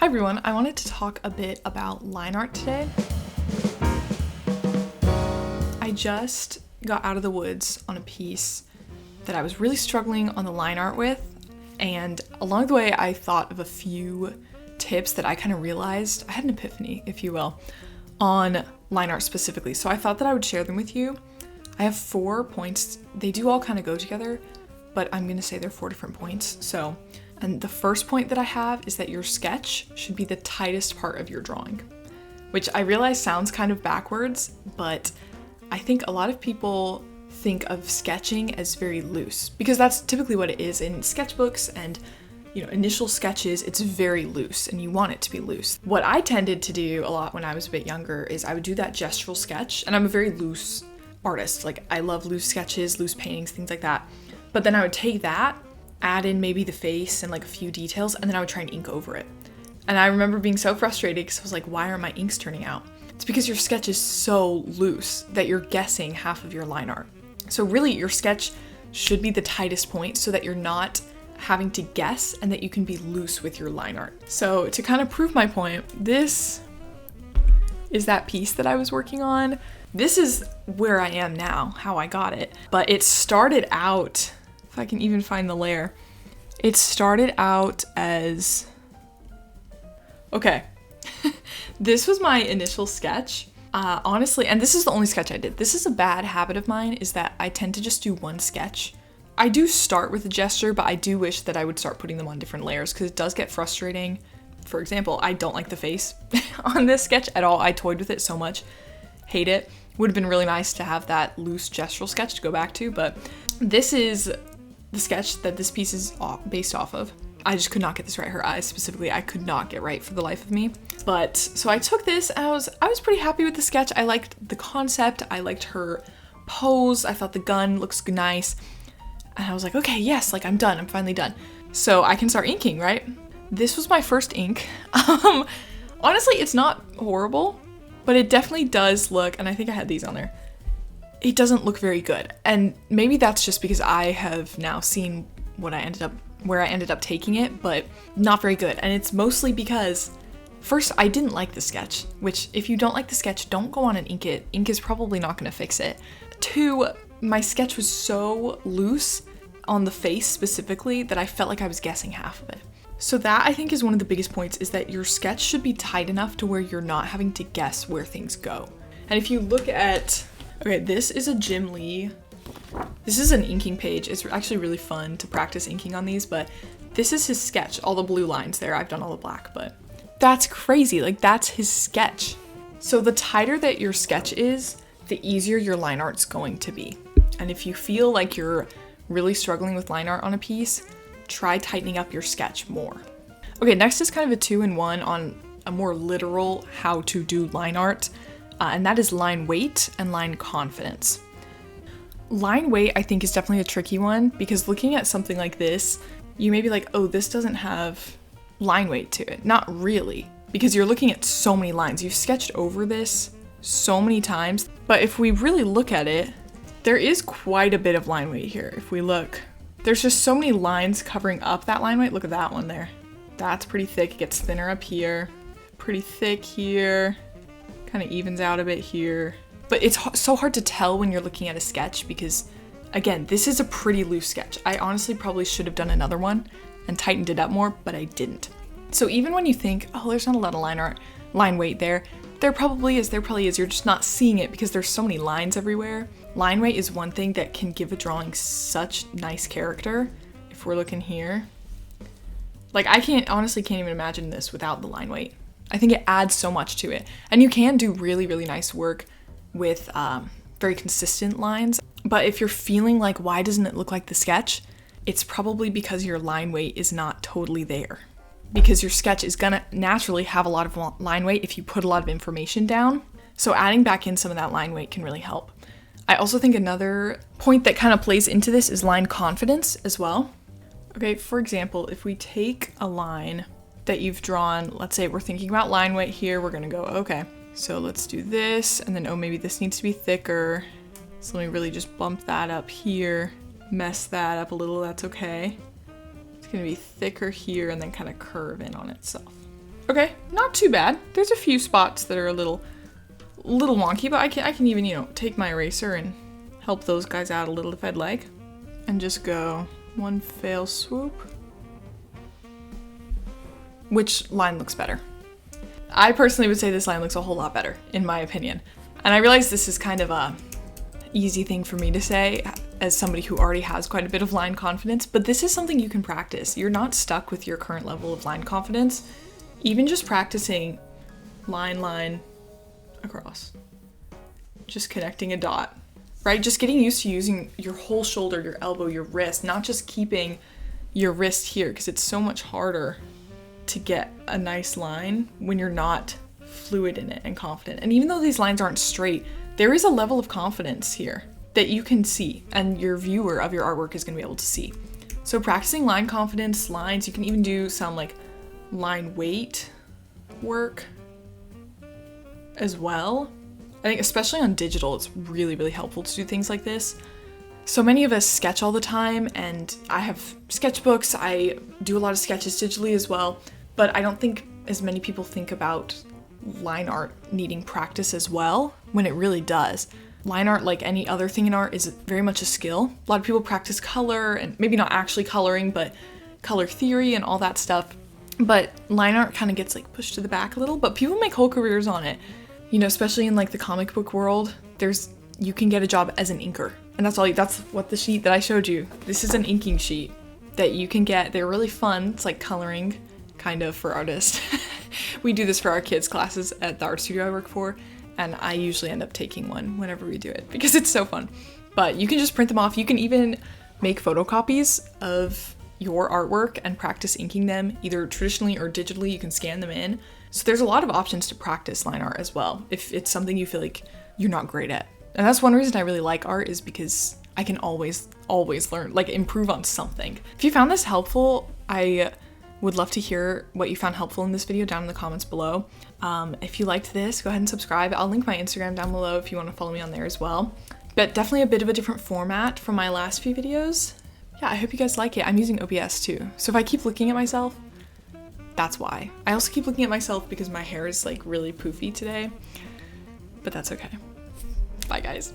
Hi everyone, I wanted to talk a bit about line art today. I just got out of the woods on a piece that I was really struggling on the line art with, and along the way I thought of a few tips that I kind of realized, I had an epiphany, if you will, on line art specifically. So I thought that I would share them with you. I have 4 points. They do all kind of go together, but I'm going to say they're 4 different points. And the first point that I have is that your sketch should be the tightest part of your drawing, which I realize sounds kind of backwards, but I think a lot of people think of sketching as very loose because that's typically what it is in sketchbooks and initial sketches. It's very loose and you want it to be loose. What I tended to do a lot when I was a bit younger is I would do that gestural sketch, and I'm a very loose artist. Like, I love loose sketches, loose paintings, things like that. But then I would take that, add in maybe the face and like a few details, and then I would try and ink over it. And I remember being so frustrated because I was like, why aren't my inks turning out? It's because your sketch is so loose that you're guessing half of your line art. So really, your sketch should be the tightest point so that you're not having to guess and that you can be loose with your line art. So to kind of prove my point, this is that piece that I was working on. This is where I am now, how I got it. But it started out, if I can even find the layer, it started out as, okay, this was my initial sketch. Honestly, and this is the only sketch I did. This is a bad habit of mine, is that I tend to just do one sketch. I do start with a gesture, but I do wish that I would start putting them on different layers because it does get frustrating. For example, I don't like the face on this sketch at all. I toyed with it so much. Hate it. Would have been really nice to have that loose gestural sketch to go back to, but this is the sketch that this piece is based off of. I just could not get this right. Her eyes specifically, I could not get right for the life of me. But so I took this and I was pretty happy with the sketch. I liked the concept. I liked her pose. I thought the gun looks nice. And I was like, okay, yes, like I'm done. I'm finally done. So I can start inking, right? This was my first ink. Honestly, it's not horrible, but it definitely does look, and I think I had these on there, it doesn't look very good. And maybe that's just because I have now seen where I ended up taking it, but not very good. And it's mostly because, first, I didn't like the sketch, which if you don't like the sketch, don't go on and ink it. Ink is probably not gonna fix it. 2, my sketch was so loose on the face specifically that I felt like I was guessing half of it. So that, I think, is one of the biggest points, is that your sketch should be tight enough to where you're not having to guess where things go. And if you look at, okay, this is a Jim Lee. This is an inking page. It's actually really fun to practice inking on these, but this is his sketch. All the blue lines there, I've done all the black, but that's crazy. Like, that's his sketch. So the tighter that your sketch is, the easier your line art's going to be. And if you feel like you're really struggling with line art on a piece, try tightening up your sketch more. Okay, next is kind of a 2-in-1 on a more literal how to do line art, and that is line weight and line confidence. Line weight, I think, is definitely a tricky one because looking at something like this, you may be like, oh, this doesn't have line weight to it. Not really, because you're looking at so many lines. You've sketched over this so many times, but if we really look at it, there is quite a bit of line weight here. If we look, there's just so many lines covering up that line weight. Look at that one there. That's pretty thick. It gets thinner up here, pretty thick here, kind of evens out a bit here. But it's so hard to tell when you're looking at a sketch because, again, this is a pretty loose sketch. I honestly probably should have done another one and tightened it up more, but I didn't. So even when you think, oh, there's not a lot of line weight there, there probably is. You're just not seeing it because there's so many lines everywhere. Line weight is one thing that can give a drawing such nice character. If we're looking here, like I honestly can't even imagine this without the line weight. I think it adds so much to it. And you can do really, really nice work with very consistent lines. But if you're feeling like, why doesn't it look like the sketch? It's probably because your line weight is not totally there. Because your sketch is gonna naturally have a lot of line weight if you put a lot of information down. So adding back in some of that line weight can really help. I also think another point that kind of plays into this is line confidence as well. Okay, for example, if we take a line that you've drawn, let's say we're thinking about line weight here, we're gonna go, okay, so let's do this, and then, oh, maybe this needs to be thicker. So let me really just bump that up here, mess that up a little, that's okay. It's gonna be thicker here and then kind of curve in on itself. Okay, not too bad. There's a few spots that are a little wonky, but I can even, you know, take my eraser and help those guys out a little if I'd like. And just go one fail swoop. Which line looks better? I personally would say this line looks a whole lot better, in my opinion. And I realize this is kind of a easy thing for me to say as somebody who already has quite a bit of line confidence, but this is something you can practice. You're not stuck with your current level of line confidence. Even just practicing line across. Just connecting a dot, right? Just getting used to using your whole shoulder, your elbow, your wrist, not just keeping your wrist here, because it's so much harder to get a nice line when you're not fluid in it and confident. And even though these lines aren't straight, there is a level of confidence here that you can see, and your viewer of your artwork is going to be able to see. So practicing line confidence, lines, you can even do some like line weight work as well. I think especially on digital, it's really, really helpful to do things like this. So many of us sketch all the time, and I have sketchbooks. I do a lot of sketches digitally as well, but I don't think as many people think about line art needing practice as well, when it really does. Line art, like any other thing in art, is very much a skill. A lot of people practice color, and maybe not actually coloring, but color theory and all that stuff. But line art kind of gets like pushed to the back a little, but people make whole careers on it. You know, especially in like the comic book world, you can get a job as an inker. And that's what the sheet that I showed you. This is an inking sheet that you can get. They're really fun. It's like coloring kind of for artists. We do this for our kids' classes at the art studio I work for, and I usually end up taking one whenever we do it because it's so fun. But you can just print them off. You can even make photocopies of your artwork and practice inking them either traditionally or digitally. You can scan them in. So there's a lot of options to practice line art as well if it's something you feel like you're not great at. And that's one reason I really like art, is because I can always learn, like improve on something. If you found this helpful, I would love to hear what you found helpful in this video down in the comments below. If you liked this, go ahead and subscribe. I'll link my Instagram down below if you want to follow me on there as well. But definitely a bit of a different format from my last few videos. Yeah, I hope you guys like it. I'm using OBS too. So if I keep looking at myself, that's why. I also keep looking at myself because my hair is like really poofy today, but that's okay. Bye guys.